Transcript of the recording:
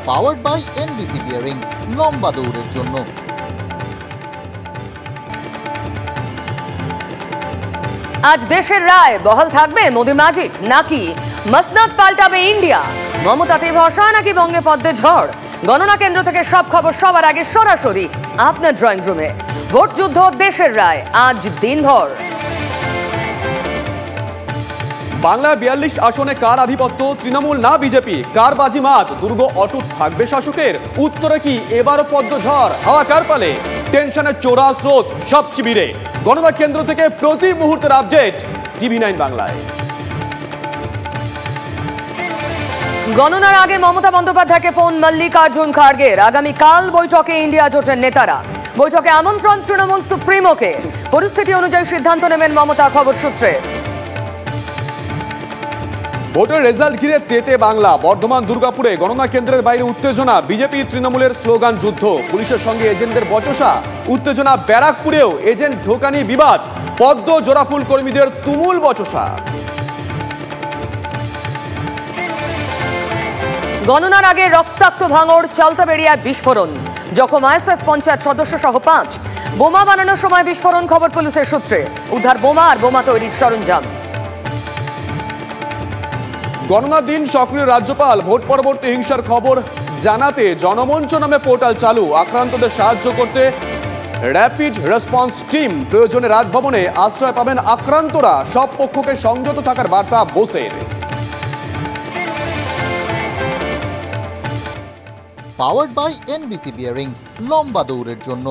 Powered by NBC bearings, লম্বা দৌড়ের জন্য। আজ দেশের রায় বহাল থাকবে মোদি ম্যাজিক নাকি মসনদ পাল্টাবে ইন্ডিয়া? মমতাতে ভরসা নাকি বঙ্গে পদ্মে ঝড়? গণনা কেন্দ্র থেকে সব খবর সবার আগে সরাসরি আপনার ড্রয়িং রুমে। ভোট যুদ্ধ, দেশের রায়, আজ দিনভর। বাংলা 42 আসনে কার আধিপত্য? তৃণমূল না বিজেপি? কার বাজিমাত? দুর্গ অটুট থাকবে শাসকের? উত্তরে কি এবারও পদ্ম ঝড়? হাওয়া কার পালে? টেনশনের চোরা স্রোত সব শিবিরে। গণনা কেন্দ্র থেকে প্রতি মুহূর্তের আপডেট TV9 বাংলায়। গণনার আগে মমতা বন্দ্যোপাধ্যায়কে ফোন মল্লিকার্জুন খাড়গের। আগামীকাল বৈঠকে ইন্ডিয়া জোটের নেতারা। বৈঠকে আমন্ত্রণ তৃণমূল সুপ্রিমোকে। পরিস্থিতি অনুযায়ী সিদ্ধান্ত নেবেন মমতা, খবর সূত্রে। ভোটের রেজাল্ট ঘিরে তেতে বাংলা। বর্ধমান, দুর্গাপুরে গণনা কেন্দ্রের বাইরে উত্তেজনা। বিজেপি তৃণমূলের স্লোগান যুদ্ধ। পুলিশের সঙ্গে এজেন্টদের বচসা। উত্তেজনা ব্যারাকপুরেও, এজেন্ট ঢোকানি বিবাদ। পদ্ম জোড়াফুল কর্মীদের তুমুল বচসা। গণনার আগে রক্তাক্ত ভাঙড়, চালতাবেড়িয়ায় বিস্ফোরণ। জখম আইএসএফ পঞ্চায়েত সদস্য সহ 5। বোমা বানানোর সময় বিস্ফোরণ, খবর পুলিশের সূত্রে। উদ্ধার বোমা আর বোমা তৈরির সরঞ্জাম। গণনা দিন সক্রিয় রাজ্যপাল। ভোট পরবর্তী হিংসার খবর জানাতে জনমঞ্চ নামে পোর্টাল চালু। আক্রান্তদের সাহায্য করতে র্যাপিড রেসপন্স টিম। প্রয়োজনে রাজভবনে আশ্রয় পাবেন আক্রান্তরা। সব পক্ষকে সংযত থাকার বার্তা বোসের। পাওয়ার্ড বাই এনবিসি বিয়ারিংস, লম্বা দৌড়ের জন্য।